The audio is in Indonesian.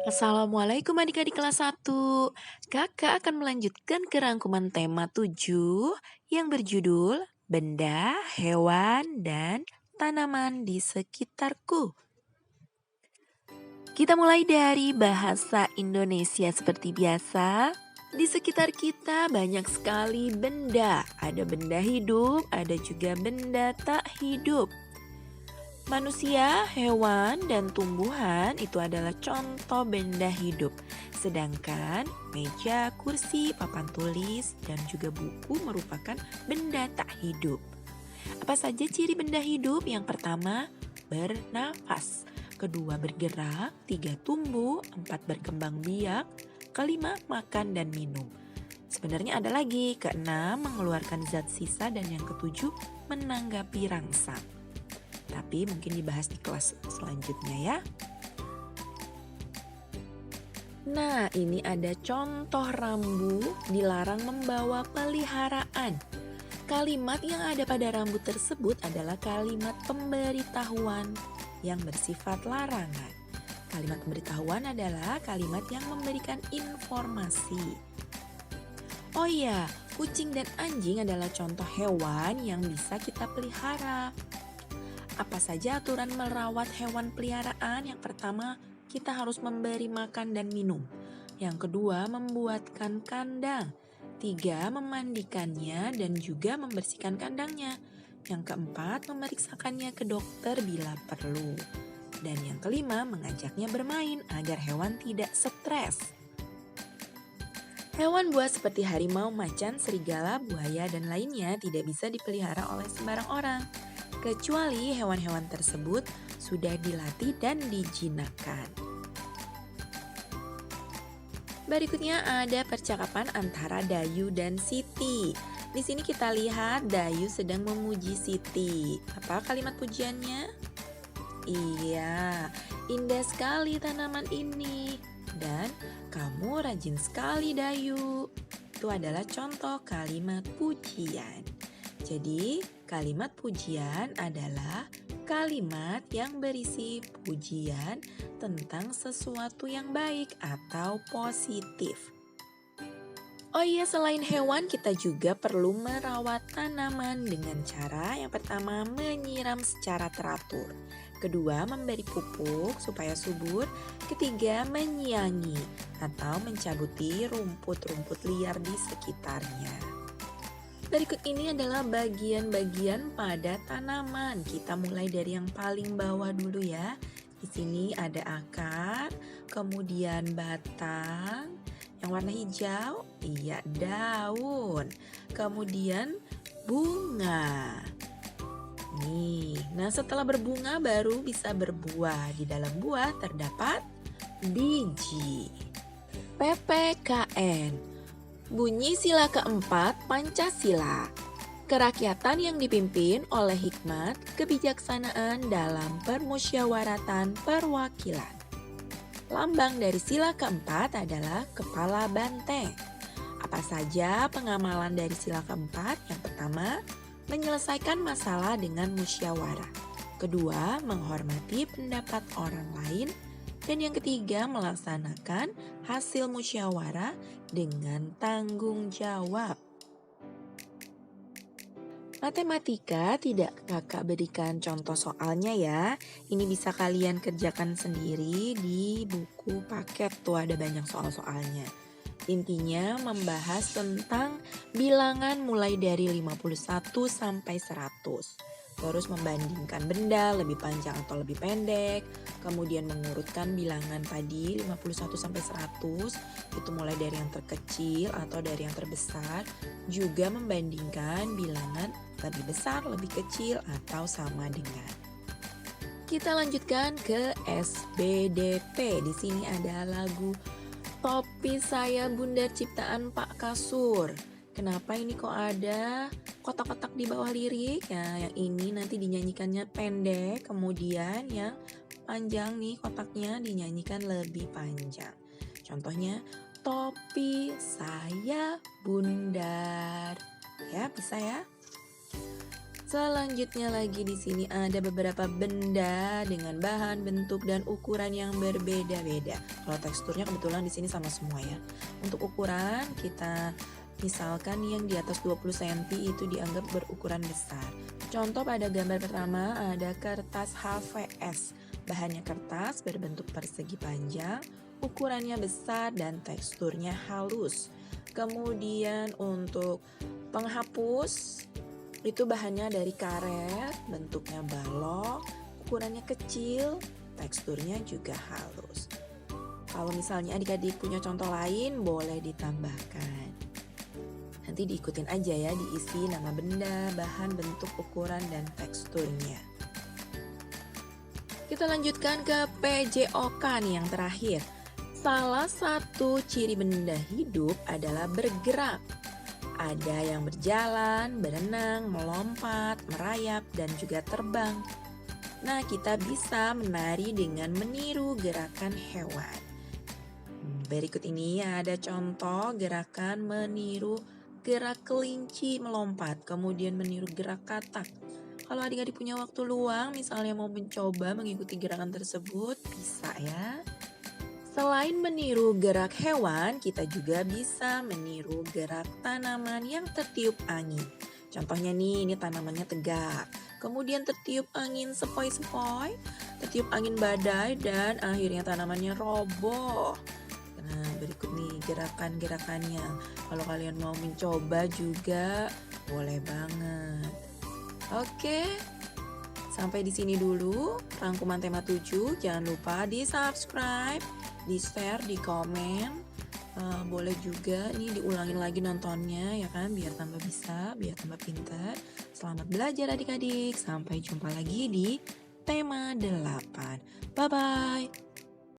Assalamualaikum adik-adik kelas 1. Kakak akan melanjutkan ke rangkuman tema 7 yang berjudul Benda, Hewan, dan Tanaman di Sekitarku. Kita mulai dari bahasa Indonesia seperti biasa. Di sekitar kita banyak sekali benda. Ada benda hidup, ada juga benda tak hidup. Manusia, hewan, dan tumbuhan itu adalah contoh benda hidup. Sedangkan meja, kursi, papan tulis, dan juga buku merupakan benda tak hidup. Apa saja ciri benda hidup? Yang pertama, bernafas. Kedua, bergerak. Tiga, tumbuh. Empat, berkembang biak. Kelima, makan dan minum. Sebenarnya ada lagi. Keenam, mengeluarkan zat sisa. Dan yang ketujuh, menanggapi rangsang. Tapi mungkin dibahas di kelas selanjutnya ya. Nah, ini ada contoh rambu dilarang membawa peliharaan. Kalimat yang ada pada rambu tersebut adalah kalimat pemberitahuan yang bersifat larangan. Kalimat pemberitahuan adalah kalimat yang memberikan informasi. Oh iya, kucing dan anjing adalah contoh hewan yang bisa kita pelihara. Apa saja aturan merawat hewan peliharaan? Yang pertama, kita harus memberi makan dan minum. Yang kedua, membuatkan kandang. Tiga, memandikannya dan juga membersihkan kandangnya. Yang keempat, memeriksakannya ke dokter bila perlu. Dan yang kelima, mengajaknya bermain agar hewan tidak stres. Hewan buas seperti harimau, macan, serigala, buaya, dan lainnya tidak bisa dipelihara oleh sembarang orang, kecuali hewan-hewan tersebut sudah dilatih dan dijinakkan. Berikutnya ada percakapan antara Dayu dan Siti. Di sini kita lihat Dayu sedang memuji Siti. Apa kalimat pujiannya? Iya, indah sekali tanaman ini. Dan kamu rajin sekali Dayu. Itu adalah contoh kalimat pujian. Jadi, kalimat pujian adalah kalimat yang berisi pujian tentang sesuatu yang baik atau positif. Oh iya, selain hewan kita juga perlu merawat tanaman dengan cara yang pertama menyiram secara teratur. Kedua, memberi pupuk supaya subur. Ketiga, menyiangi atau mencabuti rumput-rumput liar di sekitarnya. Berikut ini adalah bagian-bagian pada tanaman. Kita mulai dari yang paling bawah dulu ya. Di sini ada akar, kemudian batang, yang warna hijau, iya daun, kemudian bunga. Nih, nah setelah berbunga baru bisa berbuah. Di dalam buah terdapat biji. PPKN. Bunyi sila keempat Pancasila. Kerakyatan yang dipimpin oleh hikmat, kebijaksanaan dalam permusyawaratan perwakilan. Lambang dari sila keempat adalah kepala banteng. Apa saja pengamalan dari sila keempat? Yang pertama, menyelesaikan masalah dengan musyawarah. Kedua, menghormati pendapat orang lain. Dan yang ketiga, melaksanakan hasil musyawarah dengan tanggung jawab. Matematika tidak kakak berikan contoh soalnya ya. Ini bisa kalian kerjakan sendiri di buku paket, tuh ada banyak soal-soalnya. Intinya membahas tentang bilangan mulai dari 51 sampai 100. Terus membandingkan benda lebih panjang atau lebih pendek. Kemudian mengurutkan bilangan tadi 51 sampai 100. Itu mulai dari yang terkecil atau dari yang terbesar. Juga membandingkan bilangan lebih besar, lebih kecil atau sama dengan. Kita lanjutkan ke SBDP. Di sini ada lagu Topi Saya Bundar ciptaan Pak Kasur. Kenapa ini kok ada kotak-kotak di bawah lirik? Ya, yang ini nanti dinyanyikannya pendek, kemudian yang panjang nih kotaknya dinyanyikan lebih panjang. Contohnya, topi saya bundar. Ya, bisa ya? Selanjutnya lagi di sini ada beberapa benda dengan bahan, bentuk, dan ukuran yang berbeda-beda. Kalau teksturnya kebetulan di sini sama semua ya. Untuk ukuran kita misalkan yang di atas 20 cm itu dianggap berukuran besar. Contoh pada gambar pertama ada kertas HVS. Bahannya kertas berbentuk persegi panjang, ukurannya besar dan teksturnya halus. Kemudian untuk penghapus itu bahannya dari karet, bentuknya balok, ukurannya kecil, teksturnya juga halus. Kalau misalnya adik-adik punya contoh lain boleh ditambahkan. Nanti diikutin aja ya, diisi nama benda, bahan, bentuk, ukuran, dan teksturnya. Kita lanjutkan ke PJOK nih yang terakhir. Salah satu ciri benda hidup adalah bergerak. Ada yang berjalan, berenang, melompat, merayap, dan juga terbang. Nah, kita bisa menari dengan meniru gerakan hewan. Berikut ini ada contoh gerakan meniru gerak kelinci melompat, kemudian meniru gerak katak. Kalau adik-adik punya waktu luang, misalnya mau mencoba mengikuti gerakan tersebut, bisa ya. Selain meniru gerak hewan, kita juga bisa meniru gerak tanaman yang tertiup angin. Contohnya nih, ini tanamannya tegak. Kemudian tertiup angin sepoi-sepoi, tertiup angin badai, dan akhirnya tanamannya roboh. Nah, berikut nih gerakan-gerakannya. Kalau kalian mau mencoba juga, boleh banget. Oke. Sampai di sini dulu rangkuman tema 7. Jangan lupa di-subscribe, di-share, di komen. Boleh juga nih diulangin lagi nontonnya ya kan, biar tambah bisa, biar tambah pintar. Selamat belajar adik-adik. Sampai jumpa lagi di tema 8. Bye-bye.